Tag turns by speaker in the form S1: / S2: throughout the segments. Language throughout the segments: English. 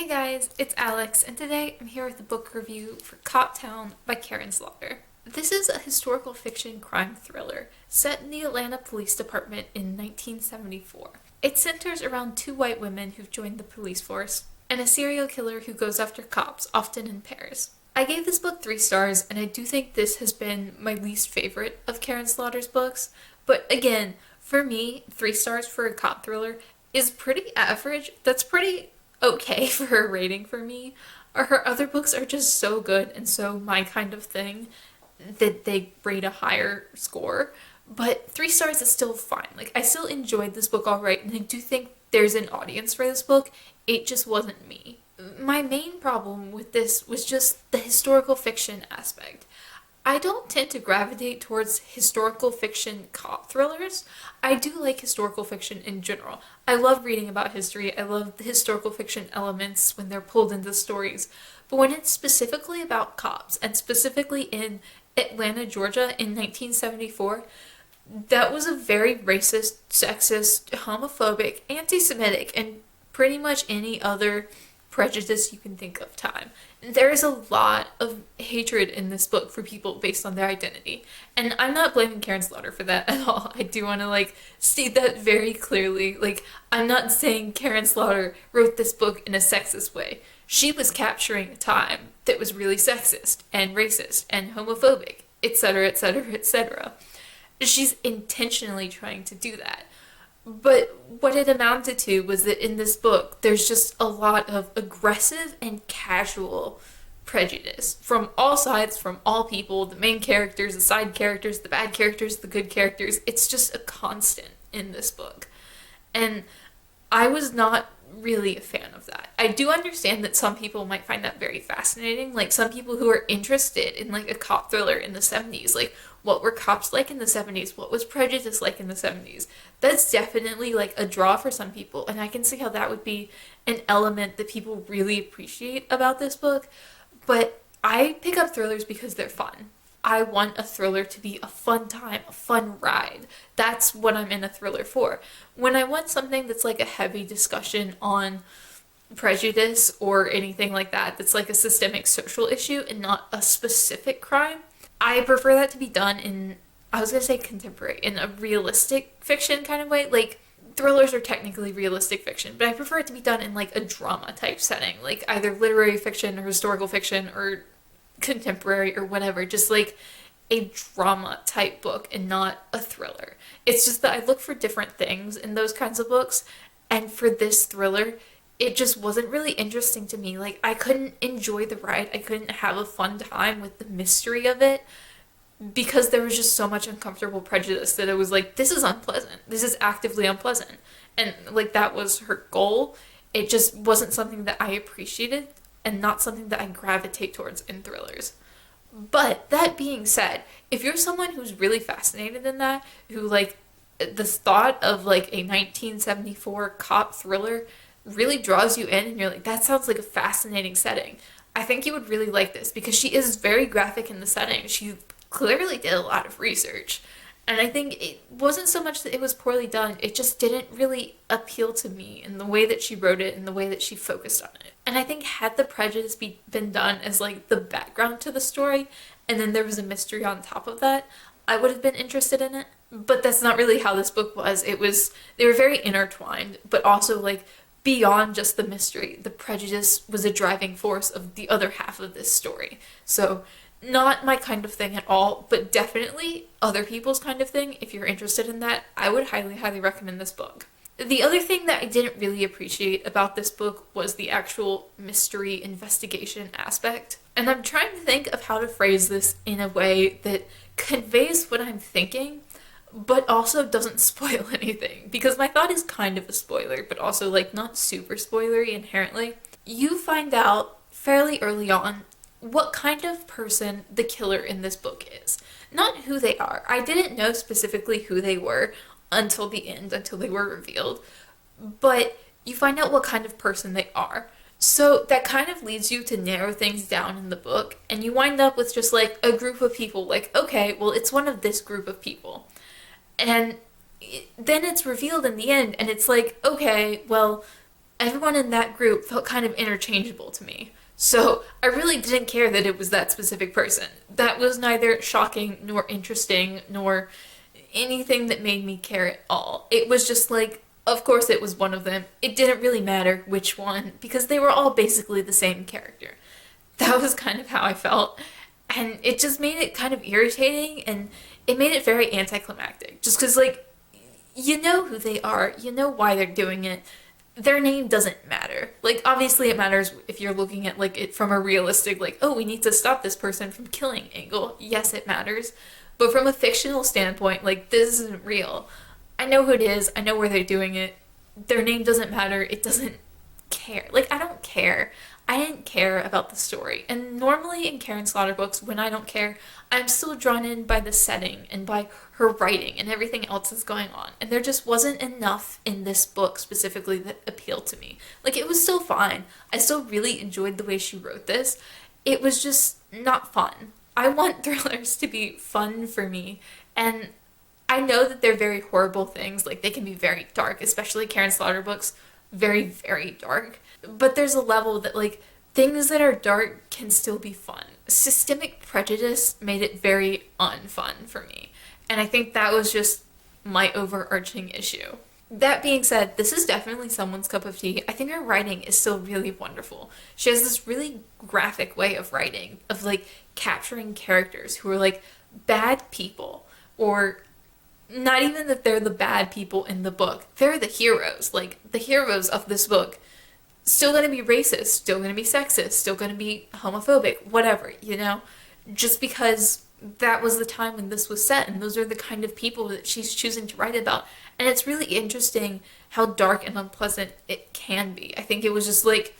S1: Hey guys, it's Alex, and today I'm here with a book review for Cop Town by Karin. This is a historical fiction crime thriller set in the Atlanta Police Department in 1974. It centers around two white women who've joined the police force and a serial killer who goes after cops, often in pairs. I gave this book 3 stars, and I do think this has been my least favorite of Karin Slaughter's books, but again, for me, 3 stars for a cop thriller is pretty average. That's pretty okay for her rating for me. Her other books are just so good and so my kind of thing that they rate a higher score. But 3 stars is still fine. Like, I still enjoyed this book alright, and I do think there's an audience for this book. It just wasn't me. My main problem with this was just the historical fiction aspect. I don't tend to gravitate towards historical fiction cop thrillers. I do like historical fiction in general. I love reading about history. I love the historical fiction elements when they're pulled into stories. But when it's specifically about cops, and specifically in Atlanta, Georgia in 1974, that was a very racist, sexist, homophobic, anti-Semitic, and pretty much any other prejudice you can think of time. There is a lot of hatred in this book for people based on their identity. And I'm not blaming Karin Slaughter for that at all. I do want to state that very clearly. I'm not saying Karin Slaughter wrote this book in a sexist way. She was capturing a time that was really sexist and racist and homophobic, etc., etc., etc. She's intentionally trying to do that. But what it amounted to was that in this book, there's just a lot of aggressive and casual prejudice from all sides, from all people, the main characters, the side characters, the bad characters, the good characters. It's just a constant in this book. And I was not really a fan of that. I do understand that some people might find that very fascinating, like some people who are interested in a cop thriller in the 70s, what were cops like in the 70s? What was prejudice like in the 70s? That's definitely a draw for some people, and I can see how that would be an element that people really appreciate about this book. But I pick up thrillers because they're fun. I want a thriller to be a fun time, a fun ride. That's what I'm in a thriller for. When I want something that's a heavy discussion on prejudice or anything like that, that's a systemic social issue and not a specific crime, I prefer that to be done in, I was going to say contemporary, in a realistic fiction kind of way. Thrillers are technically realistic fiction, but I prefer it to be done in a drama type setting, either literary fiction or historical fiction or contemporary or whatever, just a drama type book and not a thriller. It's just that I look for different things in those kinds of books, and for this thriller, it just wasn't really interesting to me. I couldn't enjoy the ride. I couldn't have a fun time with the mystery of it because there was just so much uncomfortable prejudice that it was this is unpleasant. This is actively unpleasant. And that was her goal. It just wasn't something that I appreciated and not something that I gravitate towards in thrillers. But that being said, if you're someone who's really fascinated in that, who the thought of a 1974 cop thriller really draws you in and you're that sounds like a fascinating setting, I think you would really like this because she is very graphic in the setting. She clearly did a lot of research. And I think it wasn't so much that it was poorly done, it just didn't really appeal to me in the way that she wrote it and the way that she focused on it. And I think had the prejudice been done as the background to the story, and then there was a mystery on top of that, I would have been interested in it. But that's not really how this book was. They were very intertwined, but also beyond just the mystery, the prejudice was a driving force of the other half of this story. So not my kind of thing at all, but definitely other people's kind of thing. If you're interested in that, I would highly, highly recommend this book. The other thing that I didn't really appreciate about this book was the actual mystery investigation aspect. And I'm trying to think of how to phrase this in a way that conveys what I'm thinking, but also doesn't spoil anything. Because my thought is kind of a spoiler, but also not super spoilery inherently. You find out fairly early on what kind of person the killer in this book is. Not who they are. I didn't know specifically who they were until the end, until they were revealed. But you find out what kind of person they are. So that kind of leads you to narrow things down in the book, and you wind up with just a group of people, okay, well, it's one of this group of people. And then it's revealed in the end, and it's okay, well, everyone in that group felt kind of interchangeable to me. So I really didn't care that it was that specific person. That was neither shocking nor interesting nor anything that made me care at all. It was just like, of course it was one of them. It didn't really matter which one because they were all basically the same character. That was kind of how I felt. And it just made it kind of irritating and it made it very anticlimactic. Just because, like, you know who they are, you know why they're doing it. Their name doesn't matter. Like, obviously it matters if you're looking at, like, it from a realistic, like, oh, we need to stop this person from killing angle. Yes, it matters. But from a fictional standpoint, like, this isn't real. I know who it is, I know where they're doing it. Their name doesn't matter, it doesn't care. Like, I don't care. I didn't care about the story. And normally in Karin Slaughter books, when I don't care, I'm still drawn in by the setting and by her writing and everything else that's going on. And there just wasn't enough in this book specifically that appealed to me. Like, it was still fine. I still really enjoyed the way she wrote this. It was just not fun. I want thrillers to be fun for me. And I know that they're very horrible things. Like, they can be very dark, especially Karin Slaughter books. Very, very dark. But there's a level that, like, things that are dark can still be fun. Systemic prejudice made it very unfun for me. And I think that was just my overarching issue. That being said, this is definitely someone's cup of tea. I think her writing is still really wonderful. She has this really graphic way of writing, of, like, capturing characters who are, like, bad people, or not even that they're the bad people in the book. They're the heroes. Like, the heroes of this book still gonna be racist, still gonna be sexist, still gonna be homophobic, whatever, you know? Just because that was the time when this was set, and those are the kind of people that she's choosing to write about. And it's really interesting how dark and unpleasant it can be. I think it was just, like,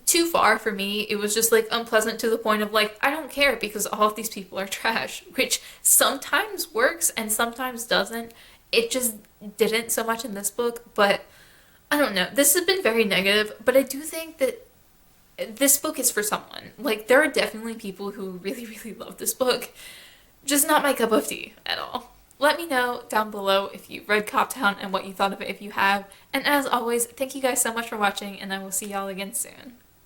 S1: too far for me. It was just, like, unpleasant to the point of, like, I don't care because all of these people are trash, which sometimes works and sometimes doesn't. It just didn't so much in this book, but I don't know. This has been very negative, but I do think that this book is for someone. Like, there are definitely people who really, really love this book. Just not my cup of tea at all. Let me know down below if you read Coptown and what you thought of it if you have. And as always, thank you guys so much for watching, and I will see y'all again soon.